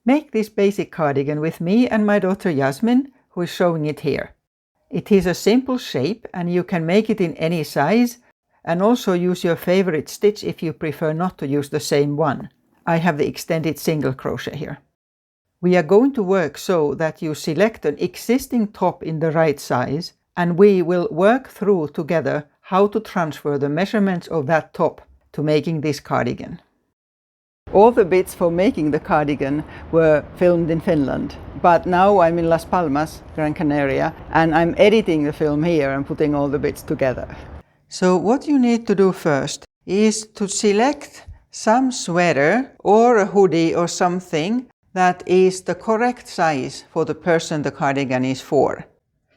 make this basic cardigan with me and my daughter Yasmin, who is showing it here. It is a simple shape and you can make it in any size, and also use your favorite stitch if you prefer not to use the same one. I have the extended single crochet here. We are going to work so that you select an existing top in the right size, and we will work through together how to transfer the measurements of that top to making this cardigan. All the bits for making the cardigan were filmed in Finland, but now I'm in Las Palmas, Gran Canaria, and I'm editing the film here and putting all the bits together. So what you need to do first is to select some sweater or a hoodie or something that is the correct size for the person the cardigan is for.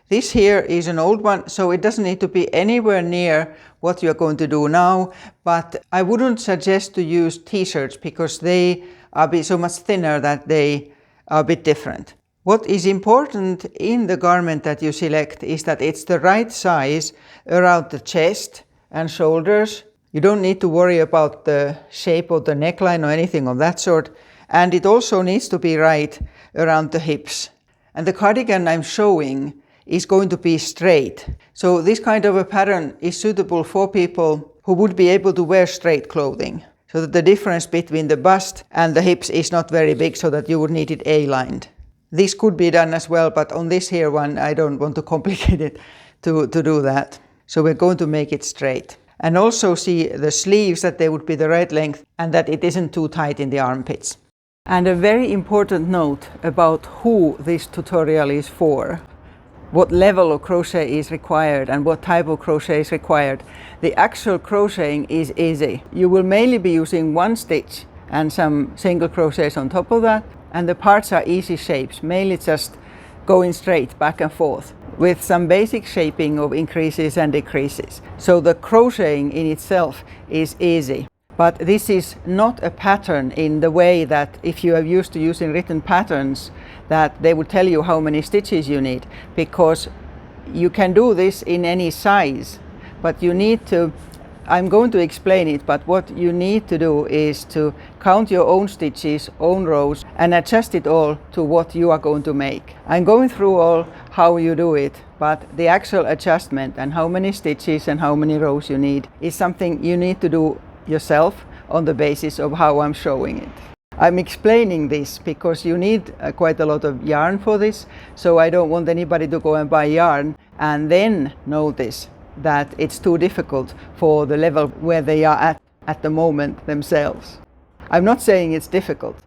This here is an old one, so it doesn't need to be anywhere near what you're going to do now, but I wouldn't suggest to use t-shirts because they are so much thinner that they are a bit different. What is important in the garment that you select is that it's the right size around the chest and shoulders. You don't need to worry about the shape of the neckline or anything of that sort, and it also needs to be right around the hips. And the cardigan I'm showing is going to be straight. So this kind of a pattern is suitable for people who would be able to wear straight clothing, so that the difference between the bust and the hips is not very big, so that you would need it A-lined. This could be done as well, but on this here one I don't want to complicate it to do that. So we're going to make it straight. And also see the sleeves, that they would be the right length and that it isn't too tight in the armpits. And a very important note about who this tutorial is for. What level of crochet is required and what type of crochet is required. The actual crocheting is easy. You will mainly be using one stitch and some single crochets on top of that, and the parts are easy shapes, mainly just going straight back and forth with some basic shaping of increases and decreases. So the crocheting in itself is easy. But this is not a pattern in the way that if you are used to using written patterns, that they would tell you how many stitches you need, because you can do this in any size, but you need to, I'm going to explain it, but what you need to do is to count your own stitches, own rows, and adjust it all to what you are going to make. I'm going through all how you do it, but the actual adjustment and how many stitches and how many rows you need is something you need to do yourself on the basis of how I'm showing it. I'm explaining this because you need quite a lot of yarn for this, so I don't want anybody to go and buy yarn and then notice that it's too difficult for the level where they are at the moment themselves. I'm not saying it's difficult,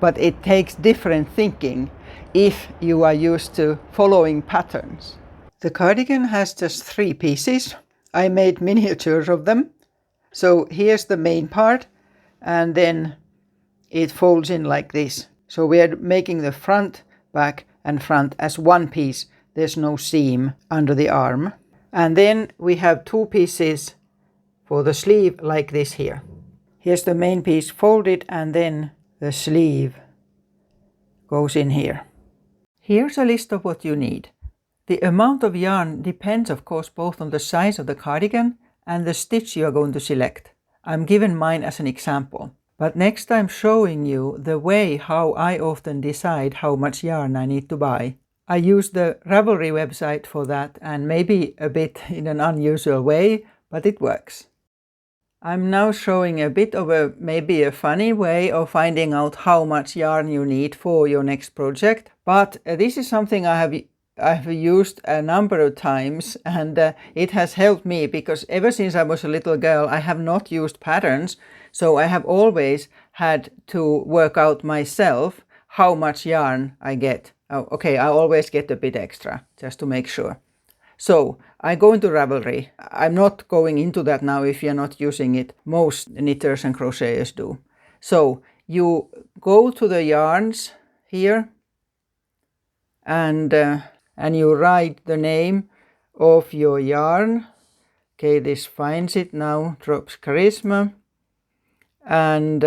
but it takes different thinking if you are used to following patterns. The cardigan has just 3 pieces. I made miniatures of them. So here's the main part, and then it folds in like this. So we are making the front, back and front as one piece. There's no seam under the arm. And then we have 2 pieces for the sleeve like this here. Here's the main piece folded, and then the sleeve goes in here. Here's a list of what you need. The amount of yarn depends, of course, both on the size of the cardigan and the stitch you are going to select. I'm giving mine as an example, but next I'm showing you the way how I often decide how much yarn I need to buy. I use the Ravelry website for that, and maybe a bit in an unusual way, but it works. I'm now showing a bit of maybe a funny way of finding out how much yarn you need for your next project, but this is something I've used a number of times, and it has helped me because ever since I was a little girl I have not used patterns, so I have always had to work out myself how much yarn I get. Oh, okay, I always get a bit extra just to make sure. So I go into Ravelry. I'm not going into that now if you're not using it. Most knitters and crocheters do. So you go to the yarns here, and you write the name of your yarn. Okay, this finds it now, Drops Charisma. And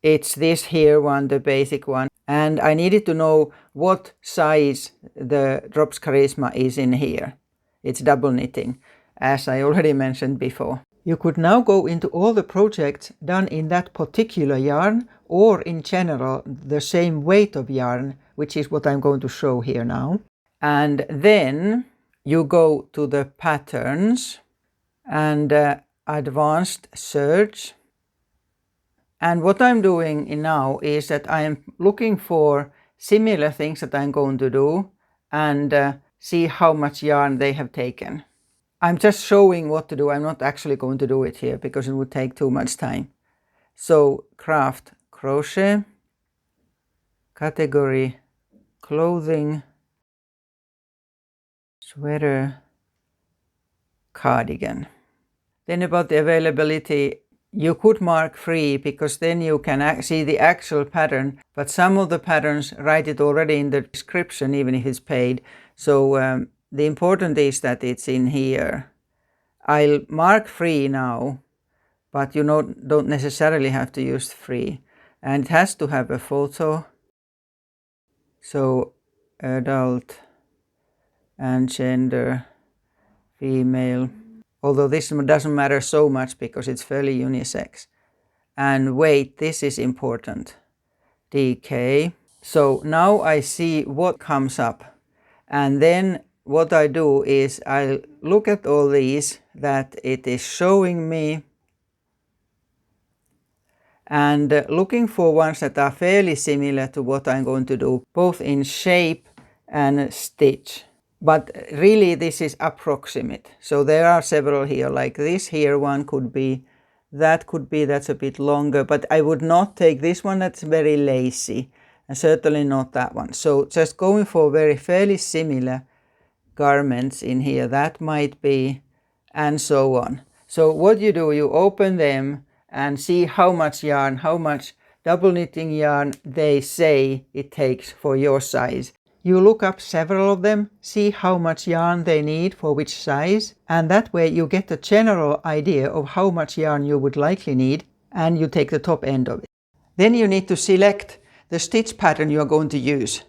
it's this here one, the basic one. And I needed to know what size the Drops Charisma is in here. It's double knitting, as I already mentioned before. You could now go into all the projects done in that particular yarn, or in general the same weight of yarn, which is what I'm going to show here now. And then you go to the patterns and advanced search. And what I'm doing now is that I'm looking for similar things that I'm going to do and see how much yarn they have taken. I'm just showing what to do. I'm not actually going to do it here because it would take too much time. So craft crochet, category clothing, sweater, cardigan. Then about the availability, you could mark free because then you can see the actual pattern, but some of the patterns write it already in the description even if it's paid. So the important is that it's in here. I'll mark free now, but you don't necessarily have to use free. And it has to have a photo. So adult and gender, female. Although this doesn't matter so much because it's fairly unisex. And weight, this is important. DK. So now I see what comes up. And then what I do is I look at all these that it is showing me and looking for ones that are fairly similar to what I'm going to do, both in shape and stitch. But really this is approximate. So there are several here, like this here one could be, that's a bit longer, but I would not take this one, that's very lacy, and certainly not that one. So just going for very fairly similar garments in here, that might be, and so on. So what you do, you open them and see how much yarn, how much double knitting yarn they say it takes for your size. You look up several of them, see how much yarn they need for which size, and that way you get a general idea of how much yarn you would likely need, and you take the top end of it. Then you need to select the stitch pattern you are going to use.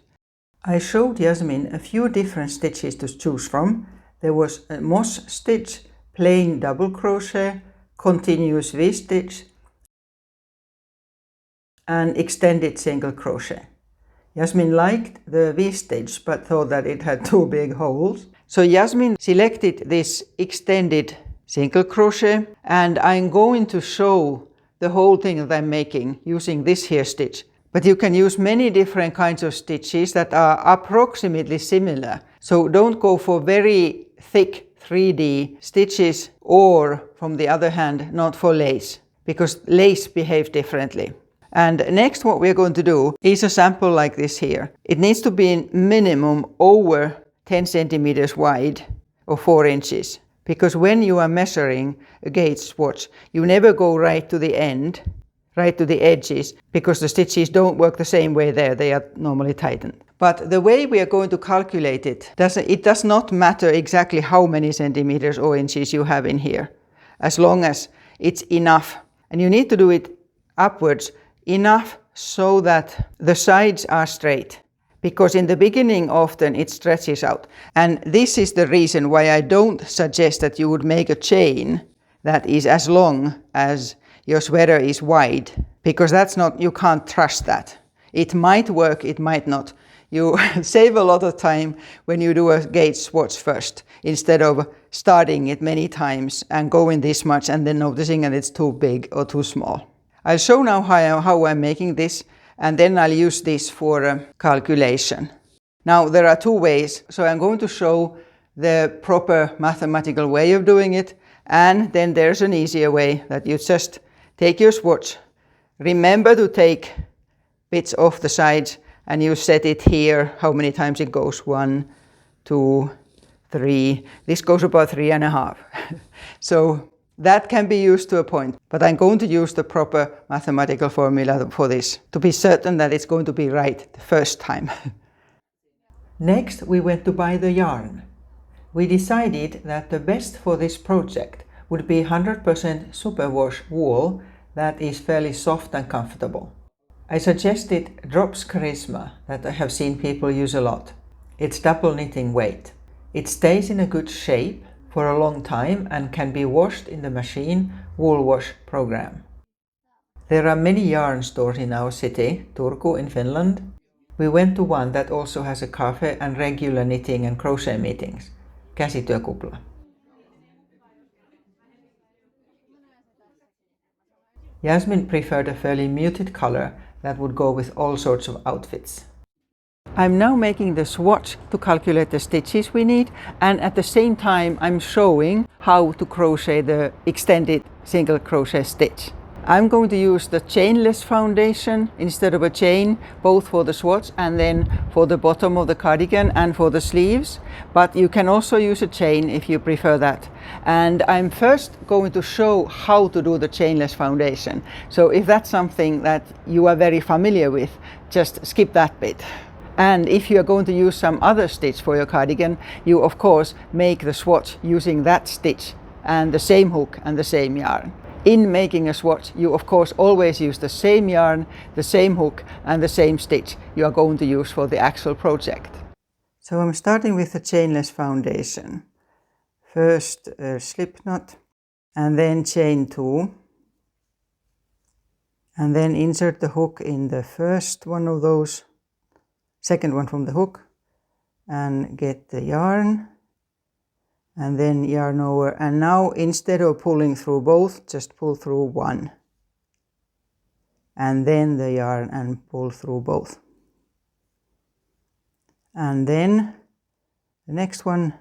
I showed Yasmin a few different stitches to choose from. There was a moss stitch, plain double crochet, continuous V-stitch, and extended single crochet. Yasmin liked the V-stitch but thought that it had too big holes. So Yasmin selected this extended single crochet, and I'm going to show the whole thing that I'm making using this here stitch. But you can use many different kinds of stitches that are approximately similar. So don't go for very thick 3D stitches, or from the other hand, not for lace, because lace behaves differently. And next what we're going to do is a sample like this here. It needs to be minimum over 10 centimeters wide or 4 inches. Because when you are measuring a gauge swatch, you never go right to the end, right to the edges, because the stitches don't work the same way there. They are normally tightened. But the way we are going to calculate it does not matter exactly how many centimeters or inches you have in here, as long as it's enough. And you need to do it upwards enough so that the sides are straight, because in the beginning often it stretches out. And this is the reason why I don't suggest that you would make a chain that is as long as your sweater is wide, because that's not, you can't trust that. It might work, it might not. You save a lot of time when you do a gauge swatch first, instead of starting it many times and going this much and then noticing that it's too big or too small. I'll show now how I'm making this, and then I'll use this for a calculation. Now there are two ways, so I'm going to show the proper mathematical way of doing it, and then there's an easier way that you just take your swatch, remember to take bits off the sides, and you set it here, how many times it goes, 1, 2, 3, this goes about 3.5. So that can be used to a point, but I'm going to use the proper mathematical formula for this, to be certain that it's going to be right the first time. Next, we went to buy the yarn. We decided that the best for this project would be 100% superwash wool that is fairly soft and comfortable. I suggested Drops Charisma that I have seen people use a lot. It's double knitting weight. It stays in a good shape for a long time and can be washed in the machine wool wash program. There are many yarn stores in our city, Turku in Finland. We went to one that also has a cafe and regular knitting and crochet meetings. Käsityökupla. Jasmine preferred a fairly muted color that would go with all sorts of outfits. I'm now making the swatch to calculate the stitches we need, and at the same time I'm showing how to crochet the extended single crochet stitch. I'm going to use the chainless foundation instead of a chain, both for the swatch and then for the bottom of the cardigan and for the sleeves, but you can also use a chain if you prefer that. And I'm first going to show how to do the chainless foundation. So if that's something that you are very familiar with, just skip that bit. And if you are going to use some other stitch for your cardigan, you of course make the swatch using that stitch and the same hook and the same yarn. In making a swatch, you of course always use the same yarn, the same hook and the same stitch you are going to use for the actual project. So I'm starting with the chainless foundation. First a slip knot and then chain 2. And then insert the hook in the first one of those, second one from the hook, and get the yarn. And then yarn over, and now instead of pulling through both, just pull through one. And then the yarn and pull through both. And then the next one,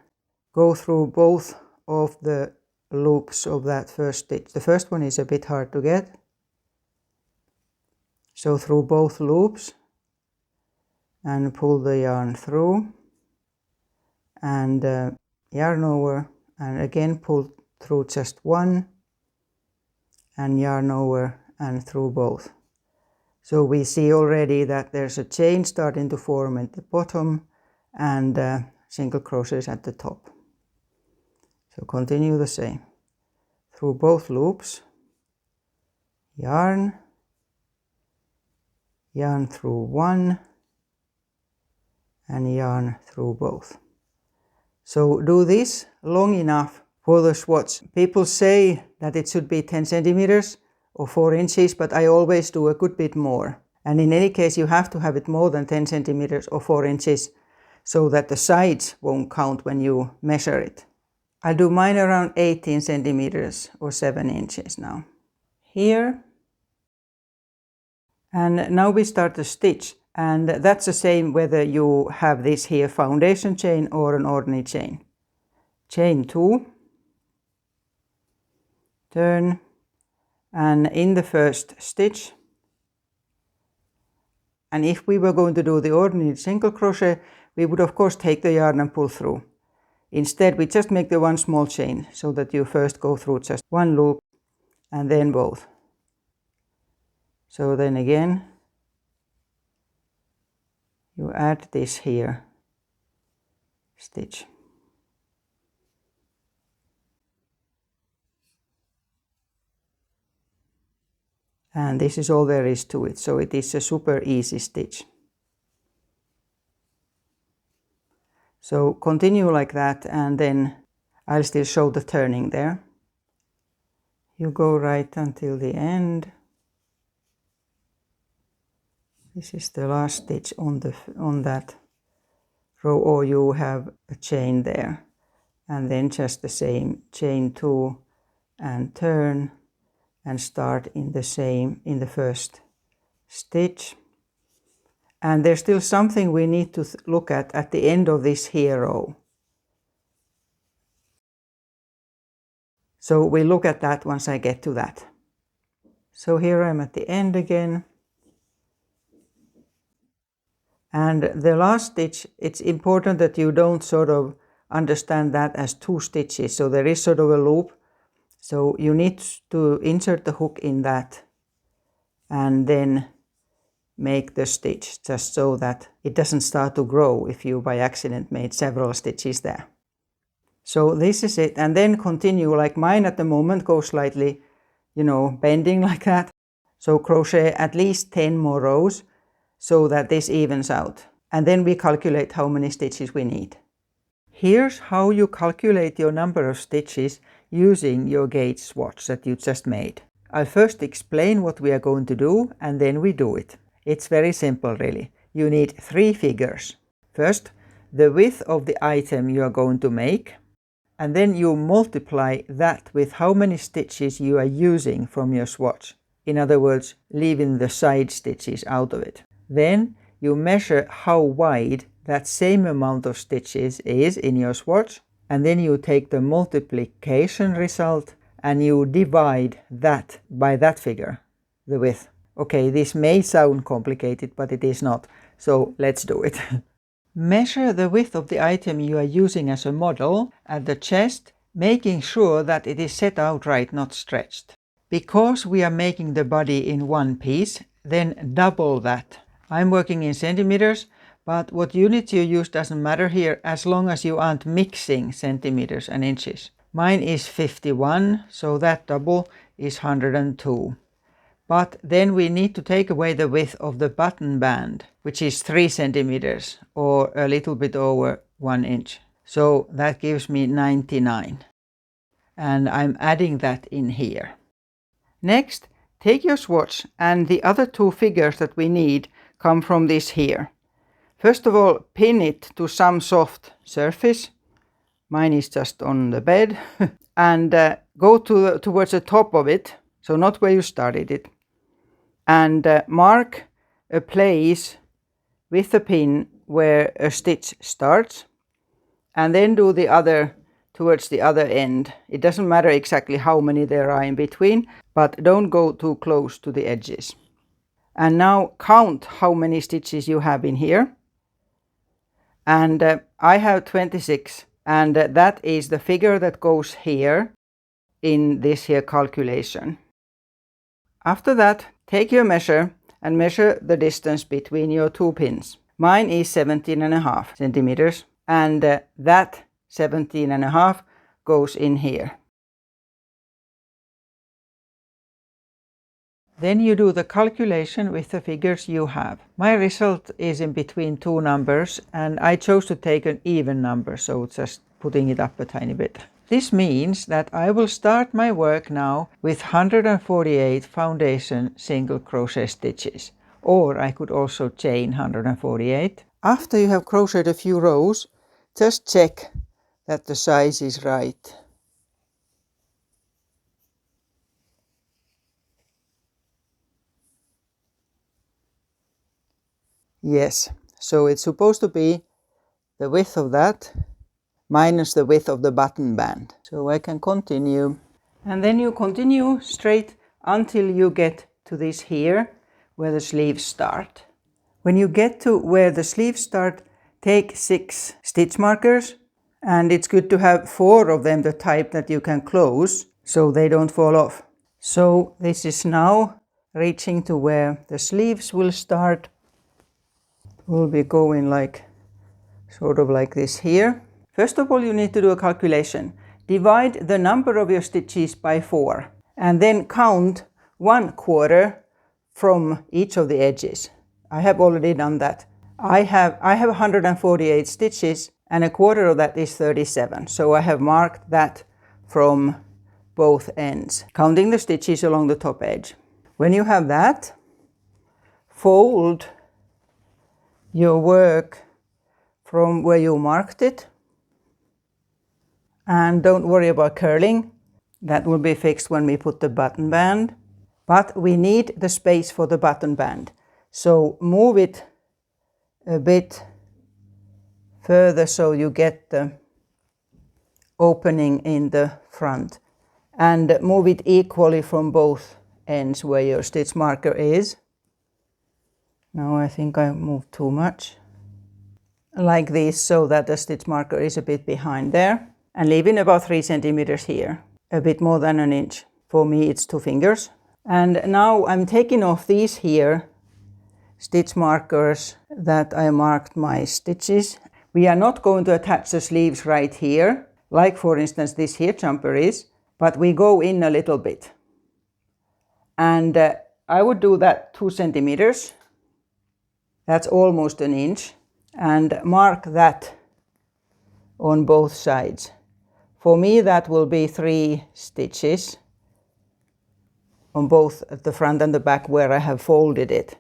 go through both of the loops of that first stitch. The first one is a bit hard to get. So through both loops and pull the yarn through and yarn over, and again pull through just one and yarn over and through both. So we see already that there's a chain starting to form at the bottom and single crochets at the top. So continue the same. Through both loops, yarn, yarn through one and yarn through both. So do this long enough for the swatch. People say that it should be 10 centimeters or 4 inches, but I always do a good bit more. And in any case, you have to have it more than 10 centimeters or 4 inches so that the sides won't count when you measure it. I'll do mine around 18 centimeters or 7 inches now. Here. And now we start the stitch. And that's the same whether you have this here foundation chain or an ordinary chain. Chain 2, turn, and in the first stitch. And if we were going to do the ordinary single crochet, we would of course take the yarn and pull through. Instead, we just make the one small chain so that you first go through just one loop and then both. So then again, you add this here stitch. And this is all there is to it, so it is a super easy stitch. So continue like that, and then I'll still show the turning there. You go right until the end. This is the last stitch on that row, or you have a chain there. And then just the same, chain 2 and turn and start in the first stitch. And there's still something we need to look at the end of this here row. So we'll look at that once I get to that. So here I'm at the end again. And the last stitch, it's important that you don't sort of understand that as 2 stitches. So there is sort of a loop. So you need to insert the hook in that and then make the stitch just so that it doesn't start to grow if you by accident made several stitches there. So this is it, and then continue like mine at the moment, go slightly, bending like that. So crochet at least 10 more rows so that this evens out. And then we calculate how many stitches we need. Here's how you calculate your number of stitches using your gauge swatch that you just made. I'll first explain what we are going to do and then we do it. It's very simple really. You need 3 figures. First, the width of the item you are going to make, and then you multiply that with how many stitches you are using from your swatch. In other words, leaving the side stitches out of it. Then you measure how wide that same amount of stitches is in your swatch, and then you take the multiplication result and you divide that by that figure, the width. Okay, this may sound complicated, but it is not. So let's do it. Measure the width of the item you are using as a model at the chest, making sure that it is set out right, not stretched. Because we are making the body in one piece, then double that. I'm working in centimeters, but what unit you use doesn't matter here as long as you aren't mixing centimeters and inches. Mine is 51, so that double is 102. But then we need to take away the width of the button band, which is 3 centimeters or a little bit over 1 inch. So that gives me 99. And I'm adding that in here. Next, take your swatch, and the other 2 figures that we need come from this here. First of all, pin it to some soft surface. Mine is just on the bed. And go towards the top of it, so not where you started it. And mark a place with the pin where a stitch starts, and then do the other towards the other end. It doesn't matter exactly how many there are in between, but don't go too close to the edges. And now count how many stitches you have in here. And I have 26, and that is the figure that goes here in this here calculation. After that, take your measure and measure the distance between your 2 pins. Mine is 17.5 centimeters, and that 17.5 goes in here. Then you do the calculation with the figures you have. My result is in between 2 numbers, and I chose to take an even number, so just putting it up a tiny bit. This means that I will start my work now with 148 foundation single crochet stitches, or I could also chain 148. After you have crocheted a few rows, just check that the size is right. Yes, so it's supposed to be the width of that minus the width of the button band. So I can continue. And then you continue straight until you get to this here, where the sleeves start. When you get to where the sleeves start, take 6 stitch markers, and it's good to have 4 of them, the type that you can close, so they don't fall off. So this is now reaching to where the sleeves will start. We'll be going like, sort of like this here. First of all, you need to do a calculation. Divide the number of your stitches by 4, and then count 1/4 from each of the edges. I have already done that. I have 148 stitches, and 1/4 of that is 37. So I have marked that from both ends, counting the stitches along the top edge. When you have that, fold your work from where you marked it, and don't worry about curling. That will be fixed when we put the button band. But we need the space for the button band, so move it a bit further so you get the opening in the front, and move it equally from both ends where your stitch marker is. Now I think I moved too much. Like this, so that the stitch marker is a bit behind there, and leaving about 3 centimeters here, a bit more than 1 inch. For me it's 2 fingers. And now I'm taking off these here stitch markers that I marked my stitches. We are not going to attach the sleeves right here, like for instance this here jumper is, but we go in a little bit. And I would do that 2 centimeters. That's almost 1 inch. And mark that on both sides. For me that will be 3 stitches. on both the front and the back where I have folded it.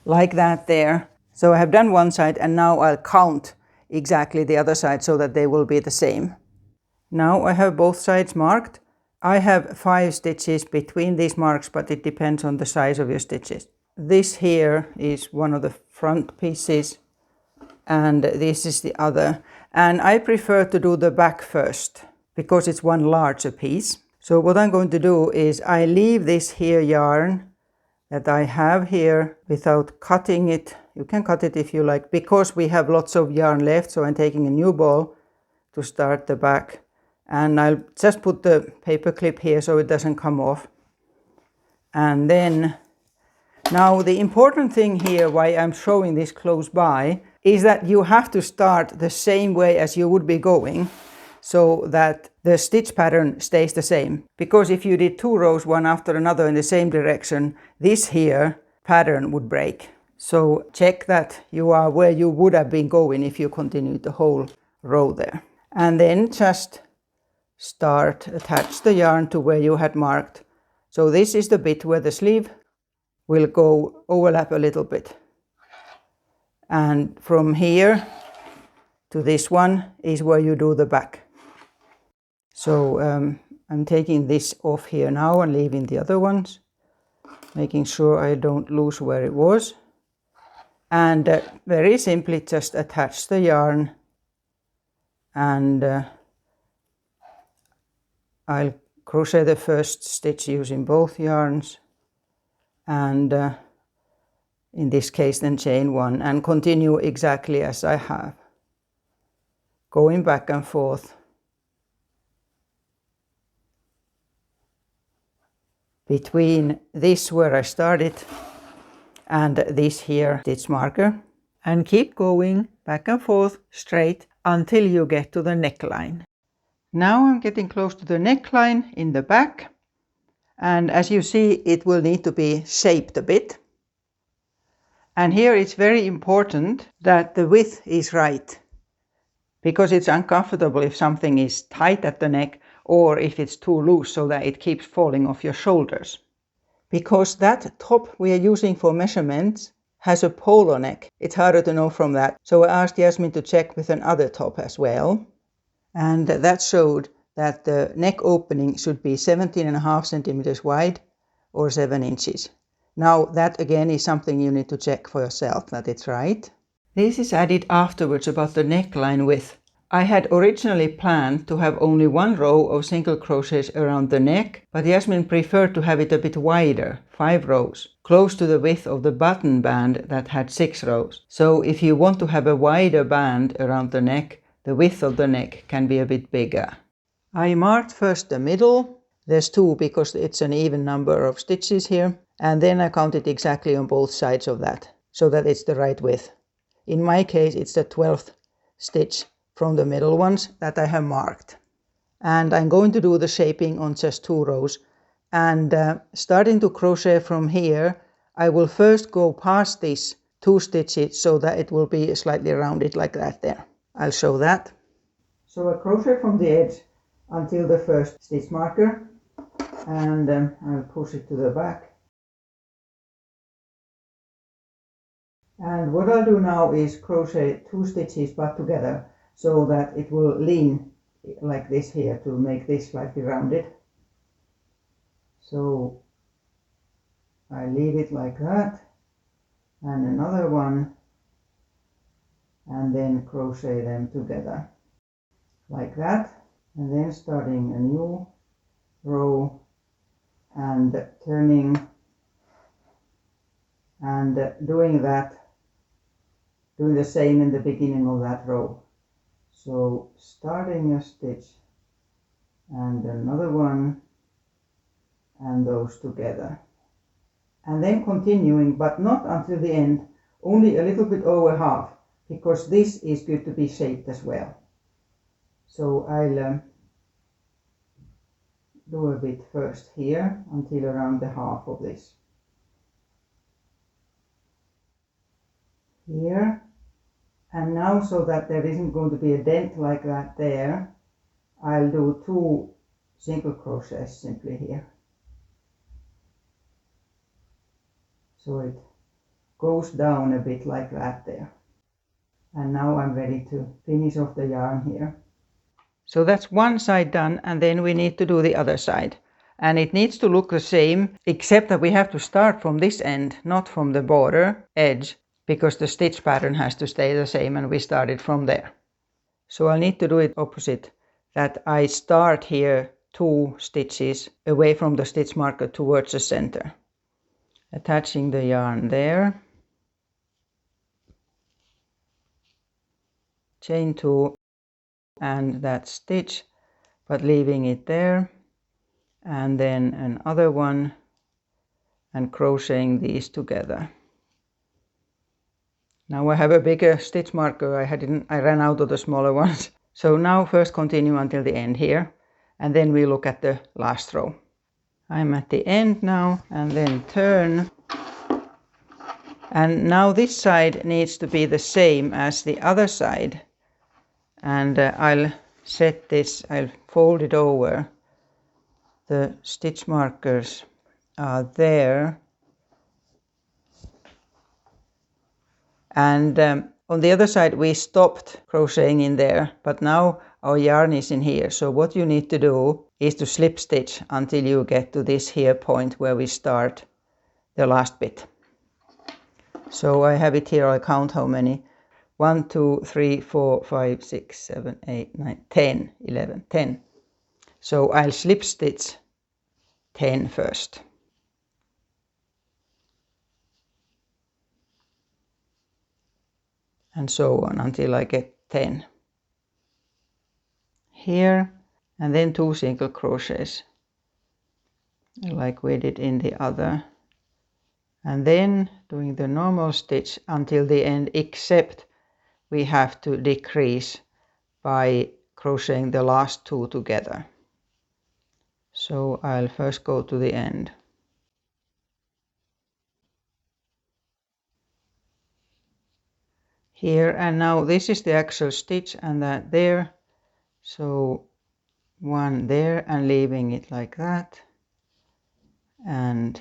Like that there. So I have done one side and now I'll count exactly the other side so that they will be the same. Now I have both sides marked. I have 5 stitches between these marks, but it depends on the size of your stitches. This here is one of the front pieces and this is the other. And I prefer to do the back first because it's one larger piece. So what I'm going to do is I leave this here yarn that I have here without cutting it. You can cut it if you like, because we have lots of yarn left. So I'm taking a new ball to start the back, and I'll just put the paper clip here so it doesn't come off. And then now the important thing here, why I'm showing this close by, is that you have to start the same way as you would be going, so that the stitch pattern stays the same. Because if you did 2 rows one after another in the same direction, this here pattern would break. So check that you are where you would have been going if you continued the whole row there. And then just attach the yarn to where you had marked. So this is the bit where the sleeve will go overlap a little bit. And from here to this one is where you do the back. So I'm taking this off here now and leaving the other ones, making sure I don't lose where it was. And very simply just attach the yarn, and I'll crochet the first stitch using both yarns, and in this case then chain 1, and continue exactly as I have, going back and forth between this where I started and this here stitch marker, and keep going back and forth straight until you get to the neckline. Now I'm getting close to the neckline in the back, and as you see it will need to be shaped a bit. And here it's very important that the width is right, because it's uncomfortable if something is tight at the neck or if it's too loose so that it keeps falling off your shoulders. Because that top we are using for measurements has a polo neck. It's harder to know from that. So I asked Jasmine to check with another top as well. And that showed that the neck opening should be 17.5 centimeters wide or 7 inches. Now that again is something you need to check for yourself that it's right. This is added afterwards about the neckline width. I had originally planned to have only 1 row of single crochets around the neck, but Jasmine preferred to have it a bit wider, 5 rows, close to the width of the button band that had 6 rows. So if you want to have a wider band around the neck, the width of the neck can be a bit bigger. I marked first the middle. There's 2 because it's an even number of stitches here. And then I counted exactly on both sides of that, so that it's the right width. In my case, it's the 12th stitch from the middle ones that I have marked. And I'm going to do the shaping on just 2 rows. And starting to crochet from here, I will first go past these 2 stitches so that it will be slightly rounded like that there. I'll show that. So I crochet from the edge until the first stitch marker, and I'll push it to the back. And what I'll do now is crochet 2 stitches but together so that it will lean like this here to make this slightly rounded. So I leave it like that, and another one, and then crochet them together like that, and then starting a new row and turning and doing the same in the beginning of that row. So starting a stitch and another one and those together, and then continuing, but not until the end, only a little bit over half, because this is good to be shaped as well. So I'll do a bit first here until around the half of this. Here, and now so that there isn't going to be a dent like that there, I'll do 2 single crochets simply here. So it goes down a bit like that there. And now I'm ready to finish off the yarn here. So that's one side done, and then we need to do the other side. And it needs to look the same, except that we have to start from this end, not from the border edge, because the stitch pattern has to stay the same and we started from there. So I'll need to do it opposite, that I start here 2 stitches away from the stitch marker towards the center. Attaching the yarn there. Chain 2 and that stitch, but leaving it there. And then another one and crocheting these together. Now I have a bigger stitch marker. I ran out of the smaller ones. So now first continue until the end here, and then we look at the last row. I'm at the end now, and then turn. And now this side needs to be the same as the other side. And I'll set this, I'll fold it over. The stitch markers are there. And on the other side we stopped crocheting in there, but now our yarn is in here. So what you need to do is to slip stitch until you get to this here point where we start the last bit. So I have it here, I'll count how many. 1, 2, 3, 4, 5, 6, 7, 8, 9, 10, 11, 10. So I'll slip stitch 10 first. And so on until I get 10. Here, and then 2 single crochets, like we did in the other. And then doing the normal stitch until the end, except we have to decrease by crocheting the last 2 together. So I'll first go to the end. Here, and now this is the actual stitch and that there. So 1 there and leaving it like that. And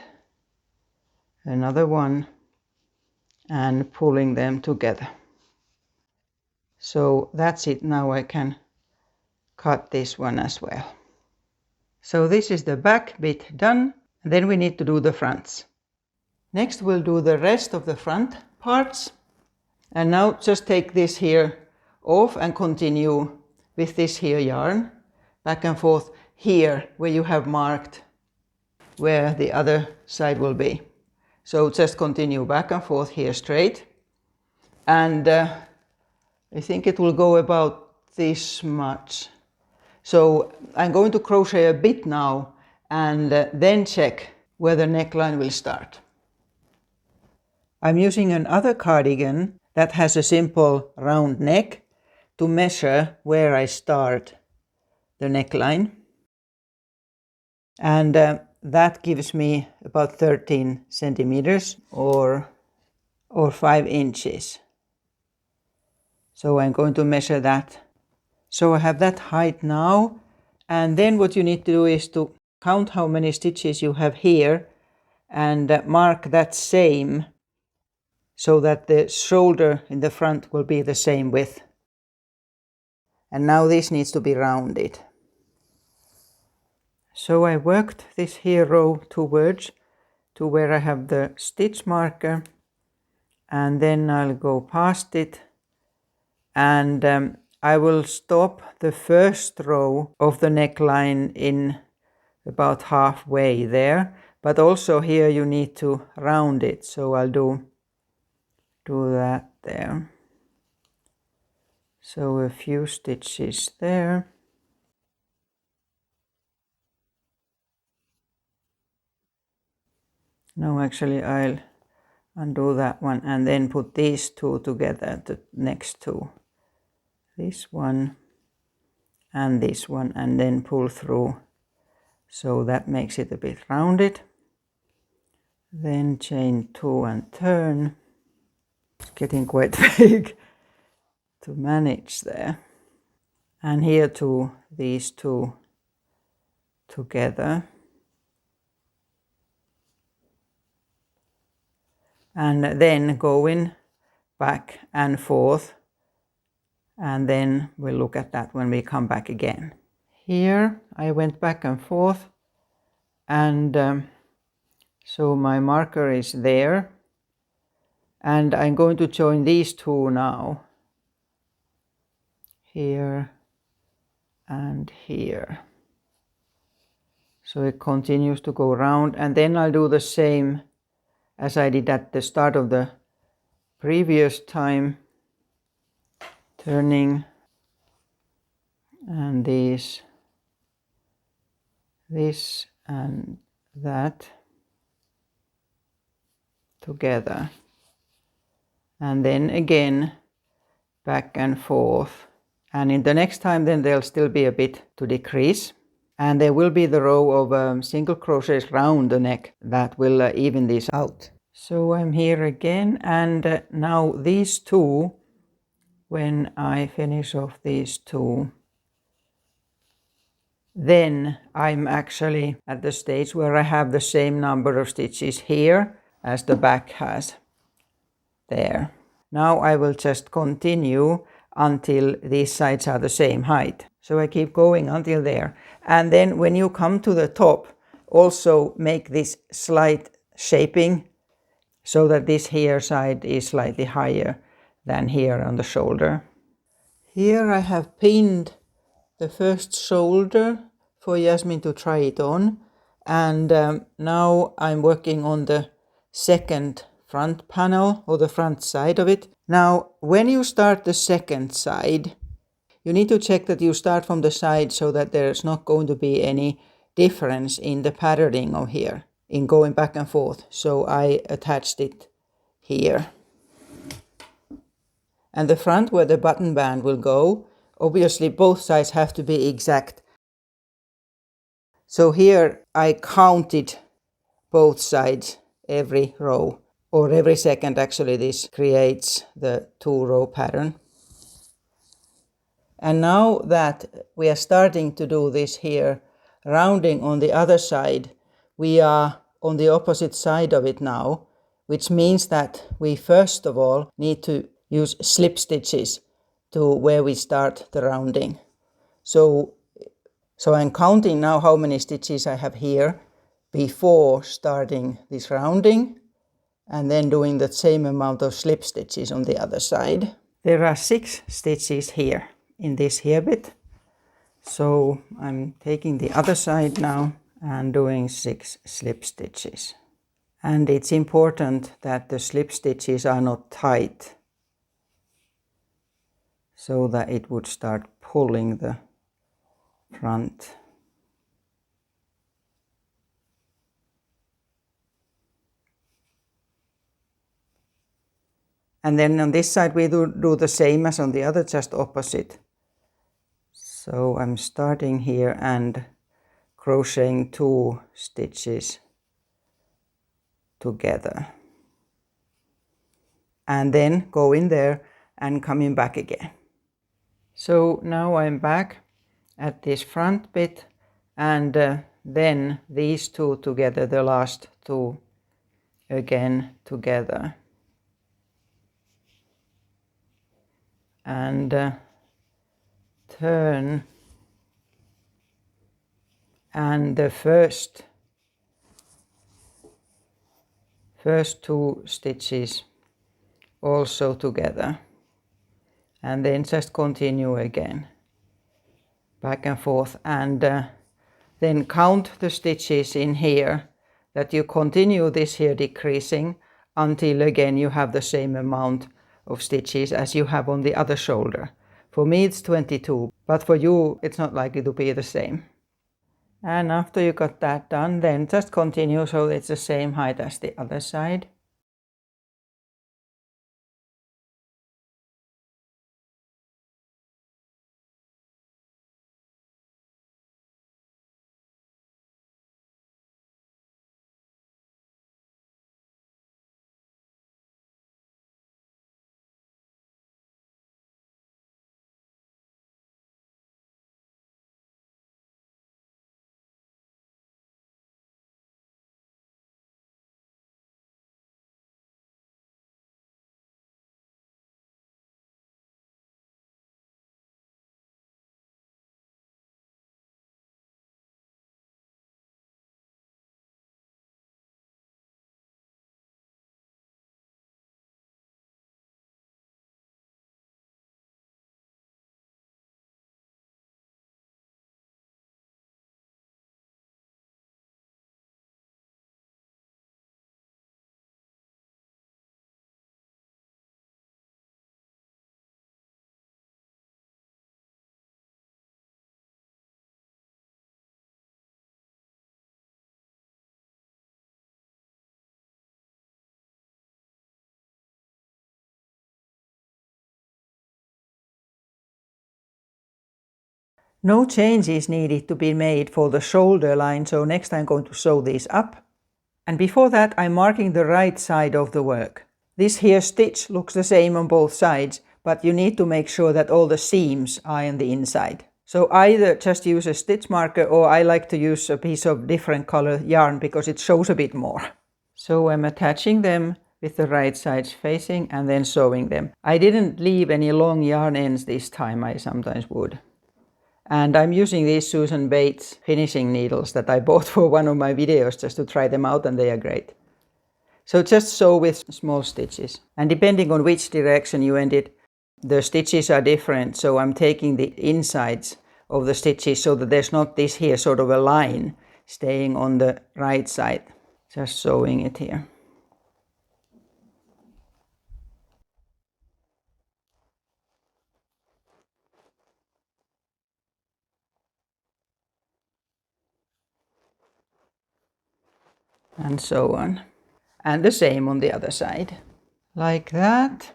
another one and pulling them together. So that's it. Now I can cut this one as well. So this is the back bit done. And then we need to do the fronts. Next we'll do the rest of the front parts. And now just take this here off and continue with this here yarn back and forth here where you have marked where the other side will be. So just continue back and forth here straight. And I think it will go about this much. So I'm going to crochet a bit now and then check where the neckline will start. I'm using another cardigan that has a simple round neck to measure where I start the neckline. And that gives me about 13 centimeters or 5 inches. So I'm going to measure that. So I have that height now. And then what you need to do is to count how many stitches you have here and mark that same so that the shoulder in the front will be the same width. And now this needs to be rounded. So I worked this here row towards to where I have the stitch marker, and then I'll go past it, and I will stop the first row of the neckline in about halfway there, but also here you need to round it, so I'll do that there. So a few stitches there. No, actually I'll undo that one and then put these 2 together, the next 2. This one and this one, and then pull through. So that makes it a bit rounded. Then chain 2 and turn. It's getting quite big to manage there. and here too, these two together, and then going back and forth, and then we'll look at that when we come back again. Here I went back and forth, and so my marker is there, and I'm going to join these two now, here and here. So it continues to go round, and then I'll do the same as I did at the start of the previous time, turning, and this and that together, and then again back and forth, and in the next time then there'll still be a bit to decrease, and there will be the row of single crochets round the neck that will even this out. So I'm here again, and now these two, when I finish off these two, then I'm actually at the stage where I have the same number of stitches here as the back has there. Now I will just continue until these sides are the same height. So I keep going until there. And then when you come to the top, also make this slight shaping so that this here side is slightly higher than here on the shoulder. Here I have pinned the first shoulder for Jasmine to try it on, and now I'm working on the second front panel, or the front side of it. Now when you start the second side, you need to check that you start from the side so that there's not going to be any difference in the patterning of here in going back and forth. So I attached it here. And the front where the button band will go, obviously both sides have to be exact. So here I counted both sides every row, or every second actually. This creates the 2-row pattern. And now that we are starting to do this here, rounding on the other side, we are on the opposite side of it now, which means that we first of all need to use slip stitches to where we start the rounding. So I'm counting now how many stitches I have here before starting this rounding, and then doing the same amount of slip stitches on the other side. There are 6 stitches here in this here bit. So I'm taking the other side now and doing 6 slip stitches. And it's important that the slip stitches are not tight, so that it would start pulling the front. And then on this side we do the same as on the other, just opposite. So I'm starting here and crocheting 2 stitches together. And then go in there and coming back again. So now I'm back at this front bit, and then these two together, the last 2 again together. And turn, and the first 2 stitches also together, and then just continue again back and forth, and then count the stitches in here, that you continue this here decreasing until again you have the same amount of stitches as you have on the other shoulder. For me it's 22, but for you it's not likely to be the same. And after you got that done, then just continue so it's the same height as the other side. No change is needed to be made for the shoulder line, so next I'm going to sew these up. And before that I'm marking the right side of the work. This here stitch looks the same on both sides, but you need to make sure that all the seams are on the inside. So either just use a stitch marker, or I like to use a piece of different color yarn because it shows a bit more. So I'm attaching them with the right sides facing and then sewing them. I didn't leave any long yarn ends this time, I sometimes would. And I'm using these Susan Bates finishing needles that I bought for one of my videos just to try them out, and they are great. So just sew with small stitches. And depending on which direction you end it, the stitches are different. So I'm taking the insides of the stitches so that there's not this here sort of a line staying on the right side. Just sewing it here. And so on. And the same on the other side. Like that.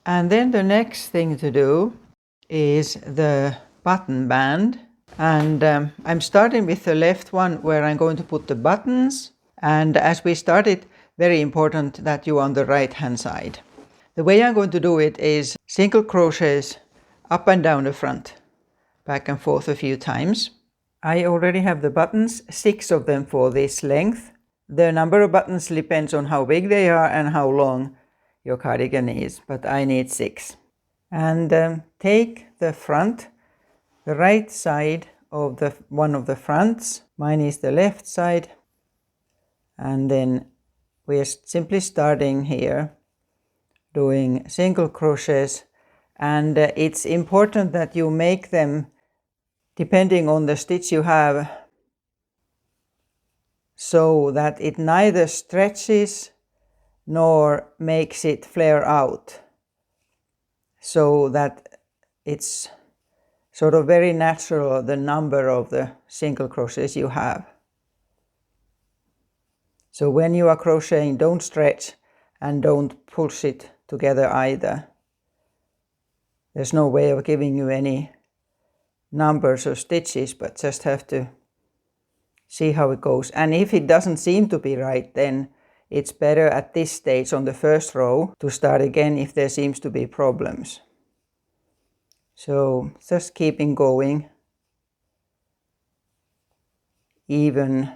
And then the next thing to do is the button band. And I'm starting with the left one where I'm going to put the buttons. And as we started, very important that you're on the right hand side. The way I'm going to do it is single crochets up and down the front, back and forth a few times. I already have the buttons, 6 of them for this length. The number of buttons depends on how big they are and how long your cardigan is, but I need 6. And take the front, the right side of one of the fronts. Mine is the left side. And then we are simply starting here, doing single crochets. And it's important that you make them, depending on the stitch you have, so that it neither stretches nor makes it flare out, so that it's sort of very natural, the number of the single crochets you have. So when you are crocheting, don't stretch and don't push it together either. There's no way of giving you any numbers of stitches, but just have to see how it goes. And if it doesn't seem to be right, then it's better at this stage on the first row to start again if there seems to be problems. So just keeping going, even,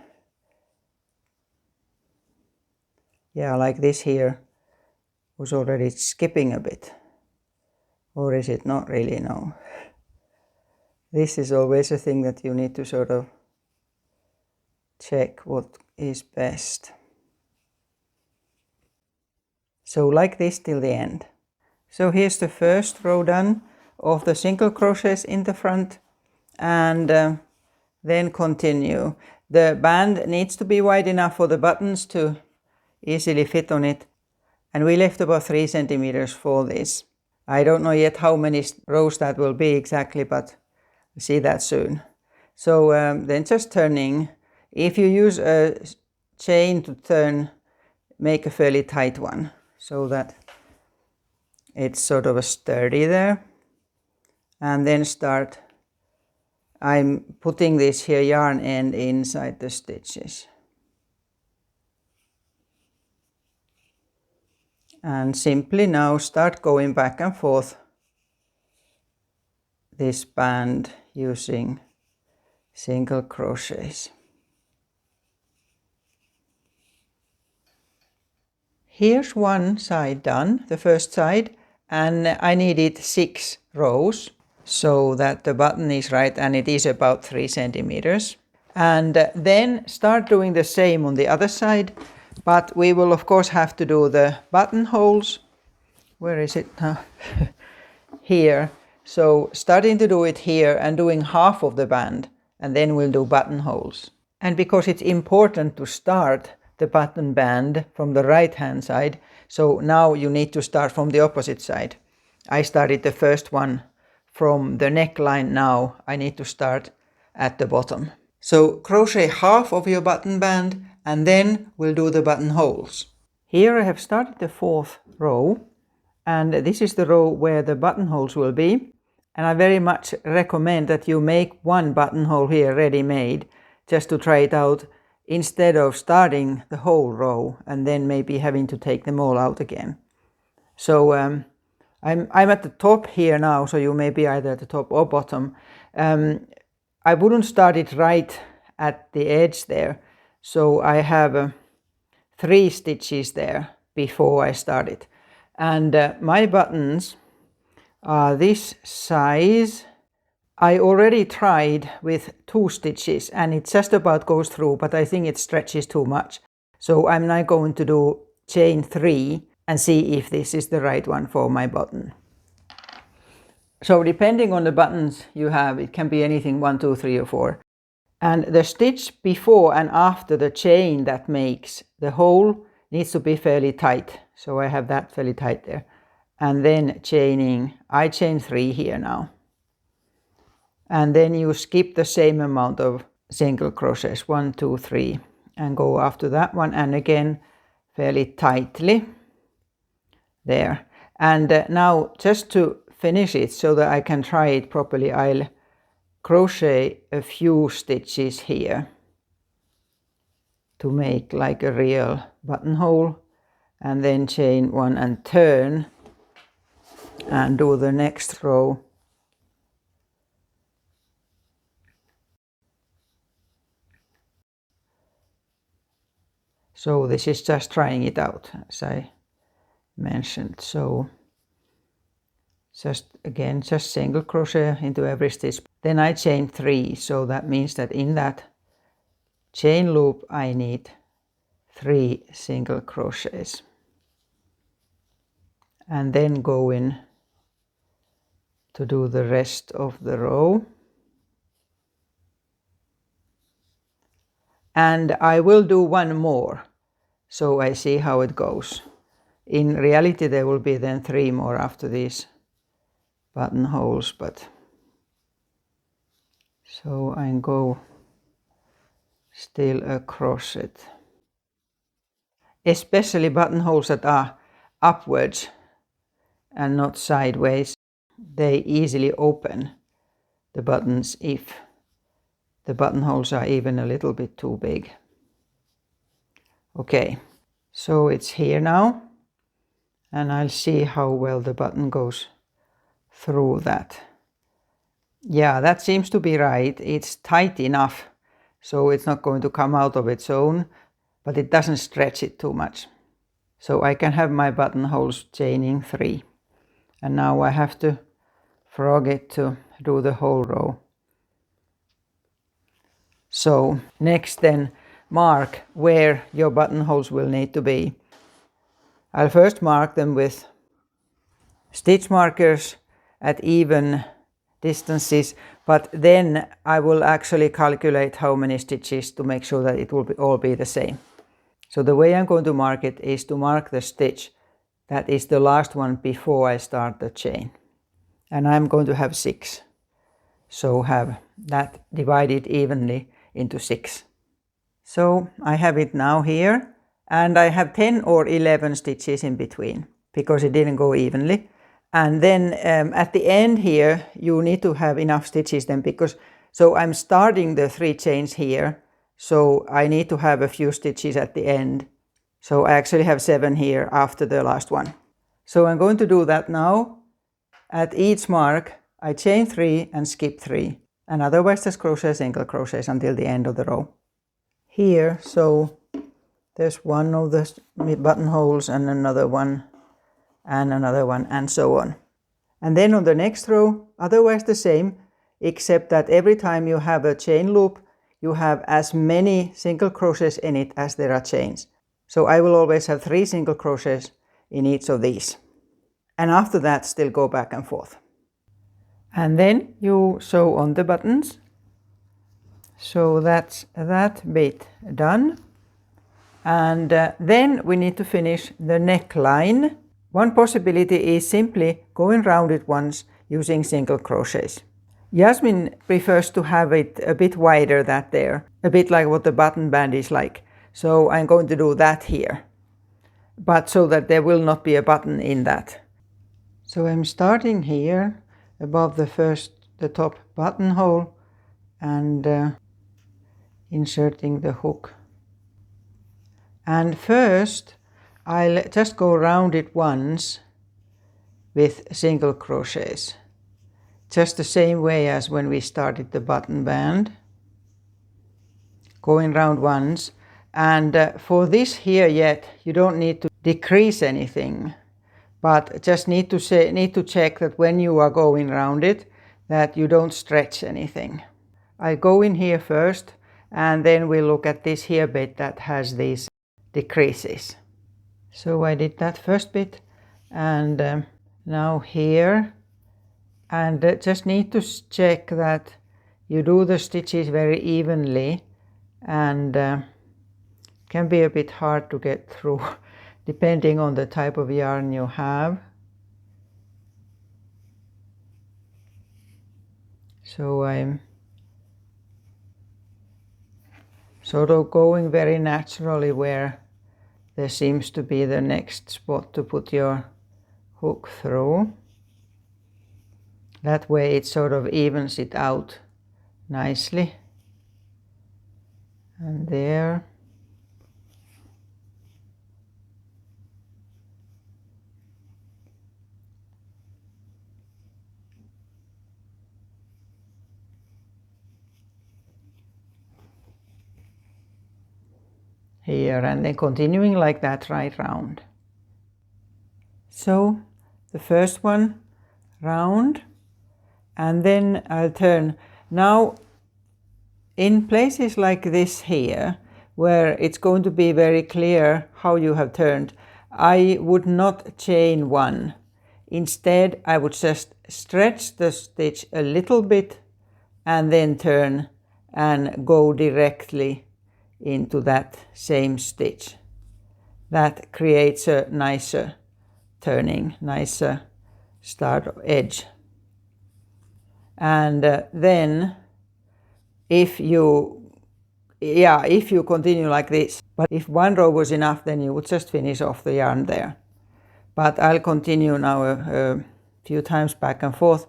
yeah, like this here was already skipping a bit. Or is it not really? No. This is always a thing that you need to sort of check what is best. So like this till the end. So here's the first row done of the single crochets in the front, and then continue. The band needs to be wide enough for the buttons to easily fit on it, and we left about 3 centimeters for this. I don't know yet how many rows that will be exactly, but we'll see that soon. So then just turning. If you use a chain to turn, make a fairly tight one so that it's sort of a sturdy there. And then start. I'm putting this here yarn end inside the stitches. And simply now start going back and forth this band using single crochets. Here's one side done, the first side, and I needed 6 rows so that the button is right, and it is about 3 centimeters. And then start doing the same on the other side, but we will of course have to do the buttonholes. Where is it? Here. So starting to do it here and doing half of the band, and then we'll do buttonholes. And because it's important to start the button band from the right hand side, so now you need to start from the opposite side. I started the first one from the neckline. Now I need to start at the bottom. So crochet half of your button band, and then we'll do the buttonholes. Here I have started the 4th row, and this is the row where the buttonholes will be. And I very much recommend that you make one buttonhole here ready-made just to try it out instead of starting the whole row and then maybe having to take them all out again. So I'm at the top here now, so you may be either at the top or bottom. I wouldn't start it right at the edge there, so I have 3 stitches there before I start it. And my buttons are this size. I already tried with 2 stitches and it just about goes through, but I think it stretches too much. So I'm now going to do chain 3 and see if this is the right one for my button. So depending on the buttons you have, it can be anything 1, 2, 3 or 4. And the stitch before and after the chain that makes the hole needs to be fairly tight. So I have that fairly tight there. And then chaining, I chain 3 here now. And then you skip the same amount of single crochets, 1, 2, 3, and go after that one, and again fairly tightly there. And now just to finish it so that I can try it properly, I'll crochet a few stitches here to make like a real buttonhole, and then chain 1 and turn and do the next row. So this is just trying it out, as I mentioned. So just single crochet into every stitch. Then I chain 3, so that means that in that chain loop I need 3 single crochets. And then go in to do the rest of the row. And I will do one more, so I see how it goes. In reality there will be then 3 more after these buttonholes, but so I go still across it. Especially buttonholes that are upwards and not sideways, they easily open the buttons if the buttonholes are even a little bit too big. Okay, so it's here now, and I'll see how well the button goes through that. Yeah, that seems to be right. It's tight enough, so it's not going to come out of its own, but it doesn't stretch it too much. So I can have my buttonholes chaining 3. And now I have to frog it to do the whole row. So next then, mark where your buttonholes will need to be. I'll first mark them with stitch markers at even distances, but then I will actually calculate how many stitches to make sure that it will all be the same. So the way I'm going to mark it is to mark the stitch that is the last one before I start the chain. And I'm going to have 6. So have that divided evenly into 6. So I have it now here, and I have 10 or 11 stitches in between because it didn't go evenly. And then at the end here you need to have enough stitches then, because so I'm starting the 3 chains here, so I need to have a few stitches at the end. So I actually have 7 here after the last one. So I'm going to do that now. At each mark I chain 3 and skip 3, and otherwise just crochet single crochets until the end of the row. Here, so there's one of the buttonholes and another one and another one and so on. And then on the next row, otherwise the same, except that every time you have a chain loop, you have as many single crochets in it as there are chains. So I will always have 3 single crochets in each of these. And after that, still go back and forth. And then you sew on the buttons. So that's that bit done. And then we need to finish the neckline. One possibility is simply going round it once using single crochets. Jasmine prefers to have it a bit wider than there, a bit like what the button band is like. So I'm going to do that here, but so that there will not be a button in that. So I'm starting here above the top buttonhole and inserting the hook. And first I'll just go around it once with single crochets, just the same way as when we started the button band, going round once. And for this here yet, you don't need to decrease anything, but just need to check that when you are going round it, that you don't stretch anything. I go in here first, and then we'll look at this here bit that has these decreases. So I did that first bit, and now here, and just need to check that you do the stitches very evenly, and can be a bit hard to get through depending on the type of yarn you have. So I'm sort of going very naturally where there seems to be the next spot to put your hook through. That way it sort of evens it out nicely. And there. Here, and then continuing like that right round. So the first one round, and then I'll turn. Now in places like this here, where it's going to be very clear how you have turned, I would not chain one. Instead, I would just stretch the stitch a little bit and then turn and go directly into that same stitch. That creates a nicer turning, nicer start edge. And then if you continue like this, but if one row was enough, then you would just finish off the yarn there. But I'll continue now a few times back and forth,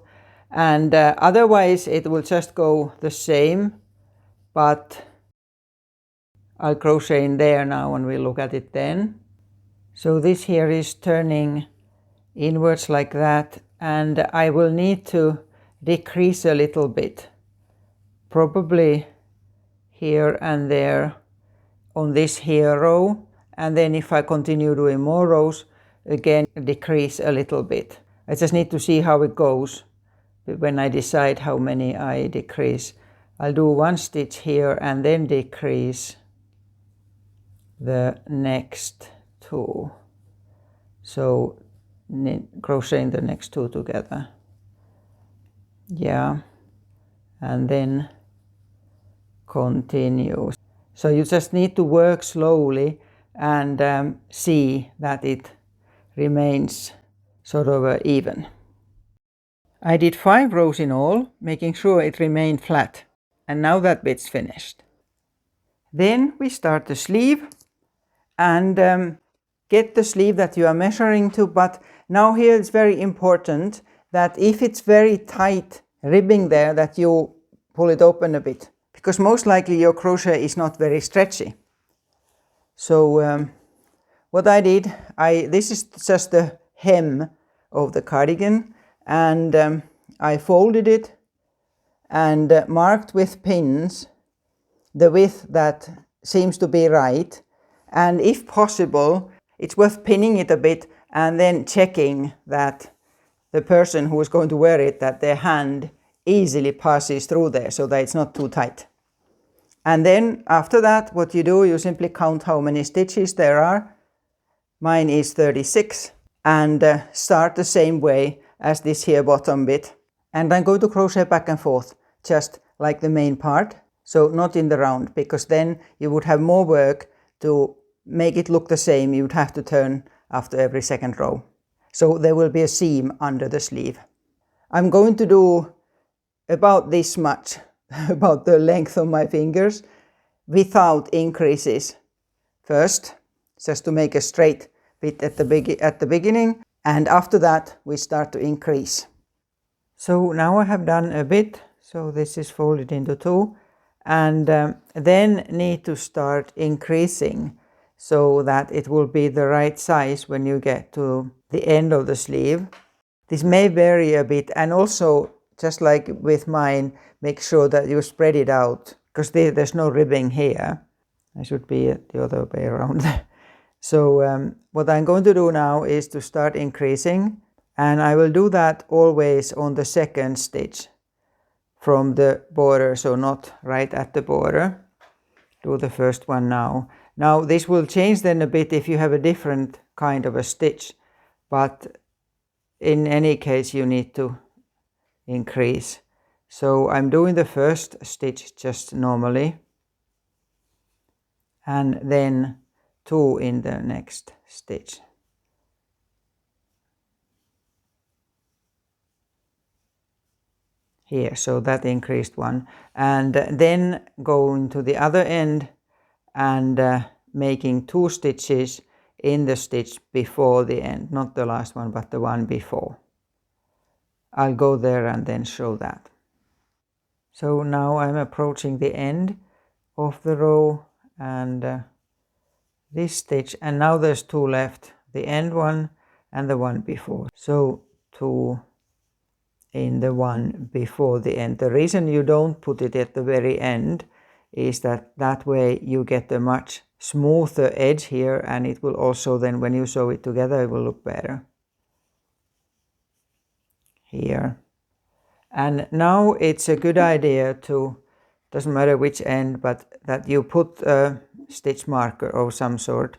and otherwise it will just go the same, but I'll crochet in there now and we'll look at it then. So this here is turning inwards like that, and I will need to decrease a little bit, probably here and there on this here row, and then if I continue doing more rows, again decrease a little bit. I just need to see how it goes when I decide how many I decrease. I'll do one stitch here and then decrease the next two. So crocheting the next two together. Yeah, and then continue. So you just need to work slowly and see that it remains sort of even. I did 5 rows in all, making sure it remained flat, and now that bit's finished. Then we start the sleeve and get the sleeve that you are measuring to, but now here it's very important that if it's very tight ribbing there, that you pull it open a bit, because most likely your crochet is not very stretchy. So what I did, this is just the hem of the cardigan, and I folded it and marked with pins the width that seems to be right, and if possible it's worth pinning it a bit and then checking that the person who is going to wear it, that their hand easily passes through there so that it's not too tight. And then after that, what you do, you simply count how many stitches there are. Mine is 36, and start the same way as this here bottom bit. And I'm going to crochet back and forth, just like the main part. So not in the round, because then you would have more work to make it look the same. You would have to turn after every second row. So there will be a seam under the sleeve. I'm going to do about this much, about the length of my fingers, without increases. First, just to make a straight bit at the beginning, and after that we start to increase. So now I have done a bit, so this is folded into two, and then need to start increasing so that it will be the right size when you get to the end of the sleeve. This may vary a bit, and also just like with mine, make sure that you spread it out because there's no ribbing here. I should be the other way around. So what I'm going to do now is to start increasing, and I will do that always on the second stitch from the border, so not right at the border. Do the first one now. Now this will change then a bit if you have a different kind of a stitch, but in any case you need to increase. So I'm doing the first stitch just normally, and then two in the next stitch. Here, so that increased one, and then going to the other end and making two stitches in the stitch before the end, not the last one but the one before. I'll go there and then show that. So now I'm approaching the end of the row and this stitch, and now there's two left, the end one and the one before. So two in the one before the end. The reason you don't put it at the very end is that way you get a much smoother edge here, and it will also then when you sew it together it will look better. Here. And now it's a good idea to, doesn't matter which end, but that you put a stitch marker of some sort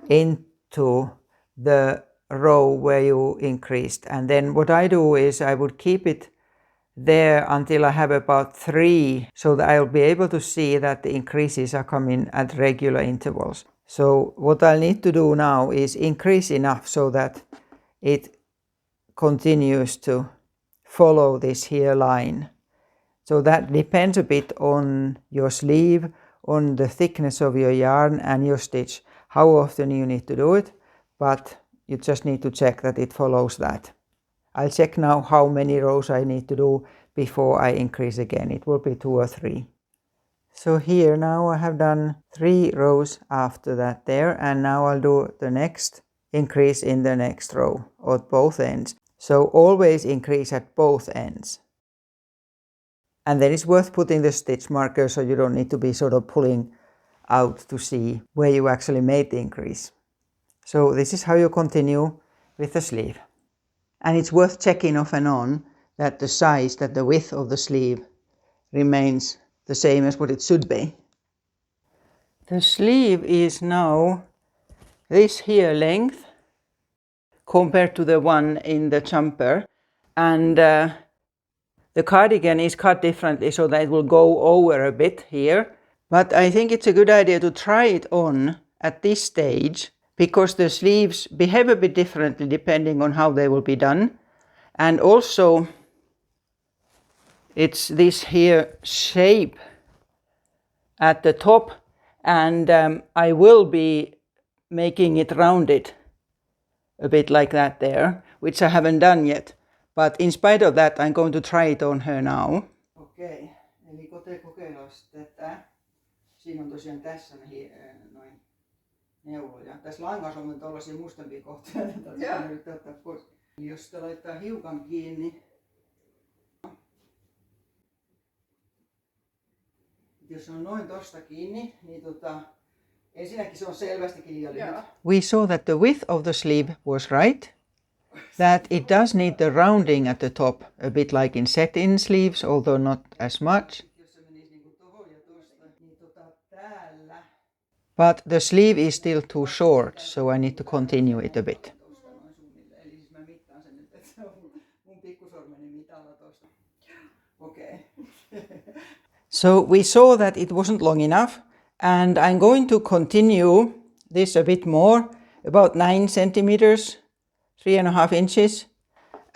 into the row where you increased, and then what I do is I would keep it there until I have about 3, so that I'll be able to see that the increases are coming at regular intervals. So what I'll need to do now is increase enough so that it continues to follow this here line. So that depends a bit on your sleeve, on the thickness of your yarn and your stitch, how often you need to do it, but you just need to check that it follows that. I'll check now how many rows I need to do before I increase again. It will be 2 or 3. So here now I have done 3 rows after that there, and now I'll do the next increase in the next row at both ends. So always increase at both ends. And then it's worth putting the stitch marker so you don't need to be sort of pulling out to see where you actually made the increase. So this is how you continue with the sleeve. And it's worth checking off and on that the size, that the width of the sleeve remains the same as what it should be. The sleeve is now this here length compared to the one in the jumper, and the cardigan is cut differently so that it will go over a bit here. But I think it's a good idea to try it on at this stage, because the sleeves behave a bit differently depending on how they will be done. And also it's this here shape at the top, and I will be making it rounded a bit like that there, which I haven't done yet. But in spite of that, I'm going to try it on her now. Okei, eli kokeillaan tätä. Siinä on tosiaan tässä noin neuloja. Tässä langassa on tuollaisia mustempia kohtia, joita yrittää ottaa pois. Jos sitä laittaa hiukan kiinni, jos on noin tosta kiinni, niin ensinnäkin se on selvästikin liian lyhyt. We saw that the width of the sleeve was right, that it does need the rounding at the top, a bit like in set-in sleeves, although not as much. But the sleeve is still too short, so I need to continue it a bit. So we saw that it wasn't long enough, and I'm going to continue this a bit more, about 9 centimeters, 3.5 inches,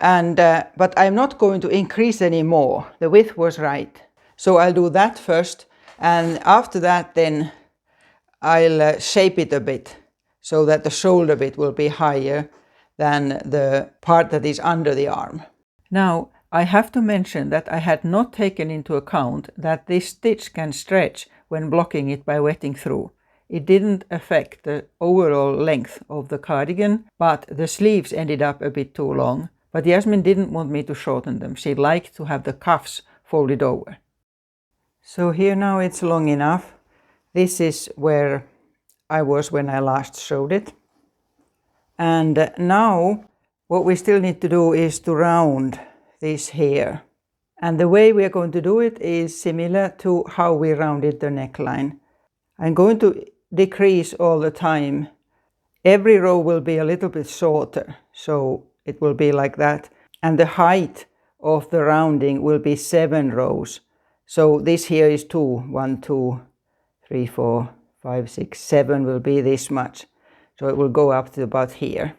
and but I'm not going to increase any more. The width was right, so I'll do that first, and after that then I'll shape it a bit so that the shoulder bit will be higher than the part that is under the arm. Now I have to mention that I had not taken into account that this stitch can stretch when blocking it by wetting through. It didn't affect the overall length of the cardigan, but the sleeves ended up a bit too long. But Jasmine didn't want me to shorten them. She liked to have the cuffs folded over. So here now it's long enough. This is where I was when I last showed it. And now what we still need to do is to round this here. And the way we are going to do it is similar to how we rounded the neckline. I'm going to decrease all the time. Every row will be a little bit shorter, so it will be like that. And the height of the rounding will be 7 rows. So this here is 2. 1, 2, 3, 4, 5, 6, 7 will be this much. So it will go up to about here.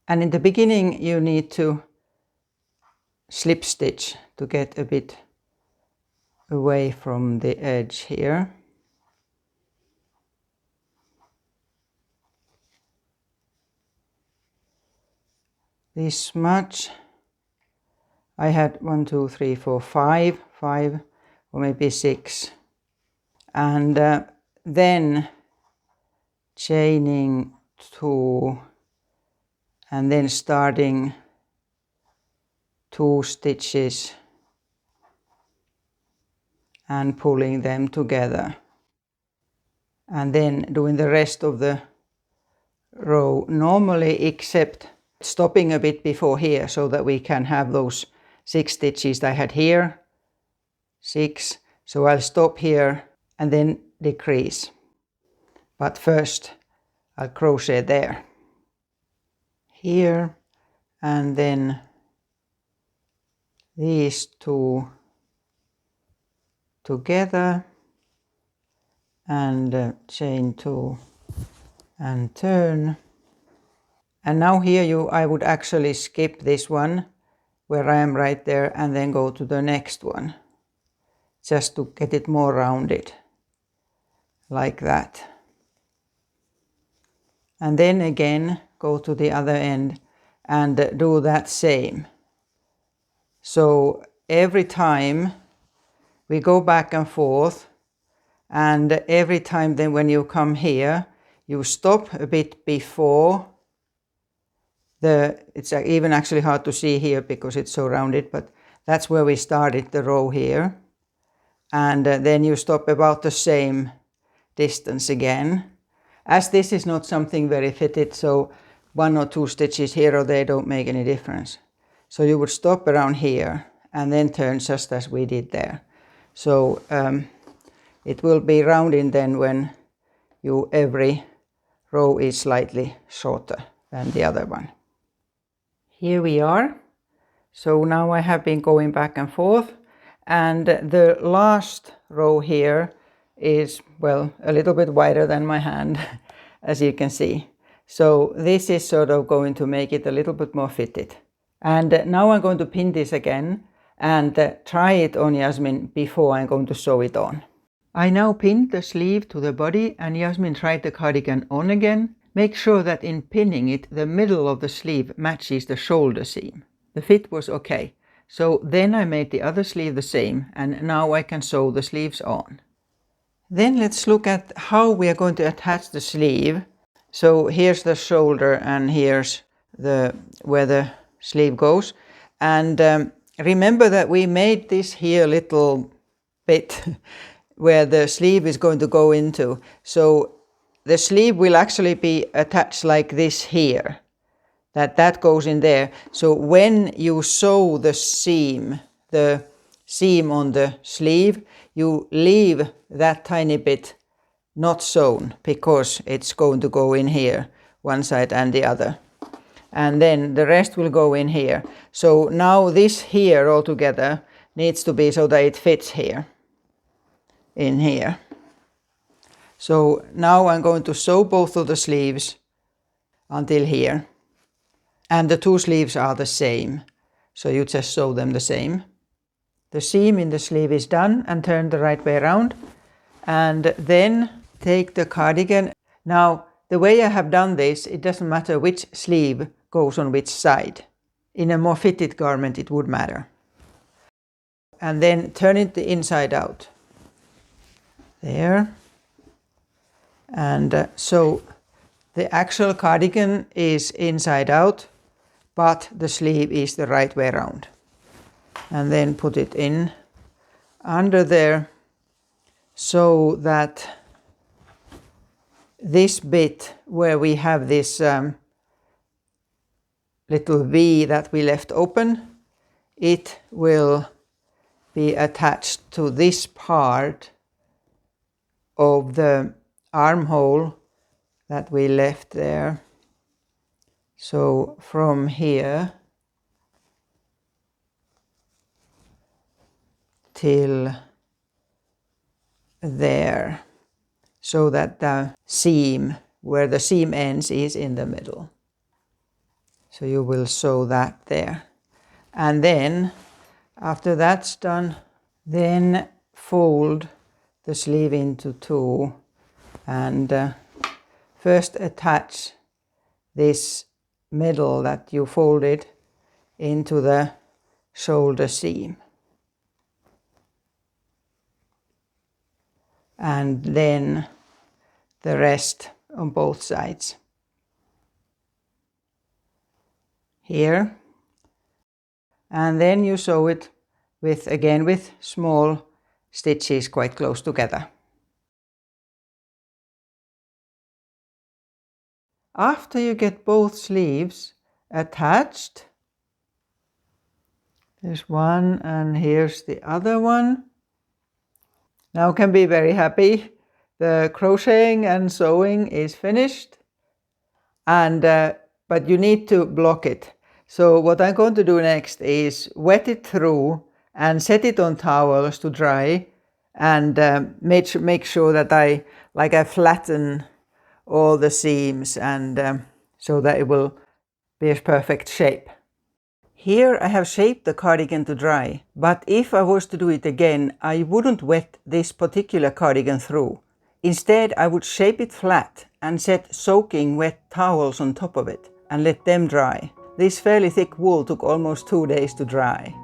And in the beginning you need to slip stitch to get a bit away from the edge here. This much. I had 1, 2, 3, 4, 5, or maybe 6. And then chaining 2 and then starting 2 stitches and pulling them together, and then doing the rest of the row normally, except stopping a bit before here so that we can have those 6 stitches I had here. 6. So I'll stop here and then decrease. But first I'll crochet there. Here, and then these 2 together and chain 2 and turn. And now here I would actually skip this one where I am right there and then go to the next one, just to get it more rounded, like that. And then again go to the other end and do that same. So every time we go back and forth, and every time then when you come here you stop a bit before it's even actually hard to see here because it's so rounded, but that's where we started the row here. And then you stop about the same distance again. As this is not something very fitted, so 1 or 2 stitches here or there don't make any difference. So you would stop around here and then turn just as we did there. So it will be rounding then when every row is slightly shorter than the other one. Here we are. So now I have been going back and forth, and the last row here is, well, a little bit wider than my hand, as you can see. So this is sort of going to make it a little bit more fitted. And now I'm going to pin this again and try it on Jasmine before I'm going to sew it on. I now pinned the sleeve to the body and Jasmine tried the cardigan on again. Make sure that in pinning it, the middle of the sleeve matches the shoulder seam. The fit was okay. So then I made the other sleeve the same, and now I can sew the sleeves on. Then let's look at how we are going to attach the sleeve. So here's the shoulder and here's where the sleeve goes. And remember that we made this here little bit where the sleeve is going to go into. So the sleeve will actually be attached like this here. That goes in there. So when you sew the seam on the sleeve, you leave that tiny bit not sewn because it's going to go in here, one side and the other. And then the rest will go in here. So now this here altogether needs to be so that it fits here, in here. So now I'm going to sew both of the sleeves until here. And the 2 sleeves are the same, so you just sew them the same. The seam in the sleeve is done, and turn the right way around. And then take the cardigan. Now, the way I have done this, it doesn't matter which sleeve goes on which side. In a more fitted garment it would matter. and then turn it the inside out. There. And so the actual cardigan is inside out, but the sleeve is the right way around. And then put it in under there so that this bit where we have this little V that we left open, it will be attached to this part of the armhole that we left there. So from here till there, so that the seam, where the seam ends, is in the middle. So you will sew that there. And then after that's done, then fold the sleeve into two and first attach this middle that you folded into the shoulder seam. And then the rest on both sides. Here. And then you sew it again with small stitches quite close together. After you get both sleeves attached, there's one and here's the other one. Now can be very happy. The crocheting and sewing is finished, and but you need to block it. So what I'm going to do next is wet it through and set it on towels to dry, and make sure that I flatten all the seams and so that it will be a perfect shape. Here I have shaped the cardigan to dry, but if I was to do it again, I wouldn't wet this particular cardigan through. Instead, I would shape it flat and set soaking wet towels on top of it and let them dry. This fairly thick wool took almost 2 days to dry.